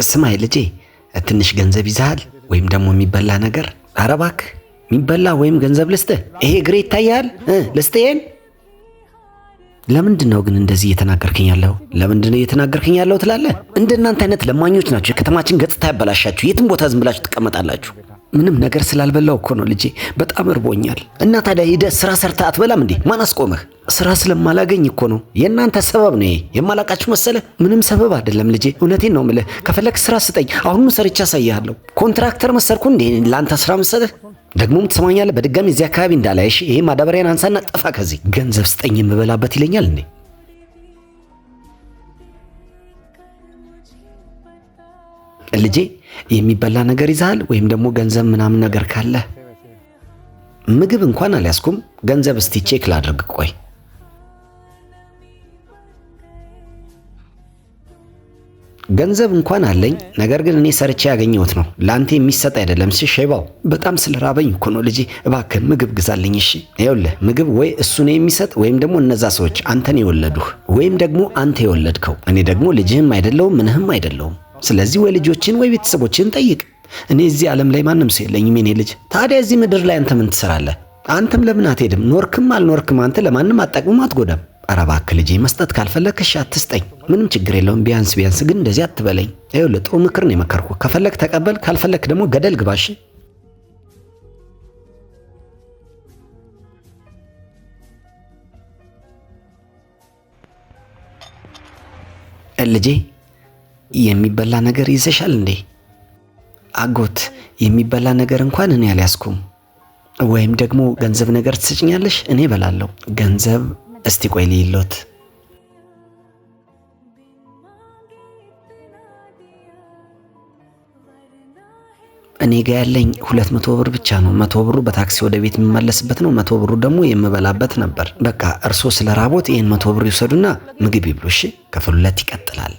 ስማይ ልጄ ትንሽ ገንዘብ ይዛሃል ወይም ደግሞ የሚበላ ነገር? ኧረ እባክህ የሚበላ ወይም ገንዘብ ልስጥህ? ይሄ እግሬ ይታያል ልስጥህን? ለምንድን ነው ግን እንደዚህ እየተናገርክኝ ያለው? ለምንድን ነው እየተናገርክኝ ያለው ትላለህ? እንደናንተ አይነት ለማኞች ናቸው የከተማችን ገጽታ ያበላሻችሁ። የትም ቦታ ዝም ብላችሁ ትቀመጣላችሁ። ምንም ነገር ስላልበላው እኮ ነው ልጄ፣ በጣም እርቦኛል። እና ታዲያ ሄደህ ስራ ሰርተህ አትበላም እንዴ? ማን አስቆመህ? ስራ ስለማላገኝ እኮ ነው። የእናንተ ሰበብ ነው ይሄ። የማላቃችሁ መሰለህ? ምንም ሰበብ አይደለም ልጄ፣ እውነቴን ነው የምልህ። ከፈለክ ስራ ስጠኝ፣ አሁኑ ሰርቼ አሳይሃለሁ። ኮንትራክተር መሰርኩ እንዴ ለአንተ ስራ መሰለህ? ደግሞም ትሰማኛለህ፣ በድጋሚ እዚህ አካባቢ እንዳላይሽ። ይሄ ማዳበሪያን አንሳና ጠፋ ከዚህ። ገንዘብ ስጠኝ የምበላበት ይለኛል እንዴ? ልጄ የሚበላ ነገር ይዛል ወይም ደግሞ ገንዘብ ምናምን ነገር ካለ? ምግብ እንኳን አልያዝኩም። ገንዘብ እስቲ ቼክ ላድርግ። ቆይ ገንዘብ እንኳን አለኝ፣ ነገር ግን እኔ ሰርቼ ያገኘሁት ነው። ለአንተ የሚሰጥ አይደለም። እሺ ሸይባው፣ በጣም ስለራበኝ እኮ ነው ልጄ፣ እባክህ ምግብ ግዛልኝ። እሺ ይኸውልህ፣ ምግብ ወይ እሱ ነው የሚሰጥ ወይም ደግሞ እነዛ ሰዎች አንተን የወለዱህ ወይም ደግሞ አንተ የወለድከው። እኔ ደግሞ ልጅህም አይደለሁም ምንህም አይደለሁም። ስለዚህ ወይ ልጆችን ወይ ቤተሰቦችን ጠይቅ። እኔ እዚህ ዓለም ላይ ማንም ሰው የለኝም የኔ ልጅ። ታዲያ እዚህ ምድር ላይ አንተ ምን ትሰራለህ? አንተም ለምን አትሄድም? ኖርክም አልኖርክም አንተ ለማንም አትጠቅምም፣ አትጎዳም። ኧረ እባክህ ልጄ፣ መስጠት ካልፈለክ እሺ አትስጠኝ፣ ምንም ችግር የለውም። ቢያንስ ግን እንደዚህ አትበለኝ። ይኸውልህ ጥሩ ምክር ነው የመከርኩህ። ከፈለክ ተቀበል፣ ካልፈለክ ደግሞ ገደል ግባሽ። ልጄ የሚበላ ነገር ይዘሻል እንዴ? አጎት የሚበላ ነገር እንኳን እኔ አልያዝኩም። ወይም ደግሞ ገንዘብ ነገር ትስጭኛለሽ? እኔ እበላለሁ። ገንዘብ እስቲ ቆይ ልይሎት። እኔ ጋ ያለኝ 200 ብር ብቻ ነው። 100 ብሩ በታክሲ ወደ ቤት የምመለስበት ነው። 100 ብሩ ደግሞ የምበላበት ነበር። በቃ እርሶ ስለ ራቦት ይሄን 100 ብር ይወሰዱና ምግብ ይብሉ። እሺ ከፍሉለት፣ ይቀጥላል።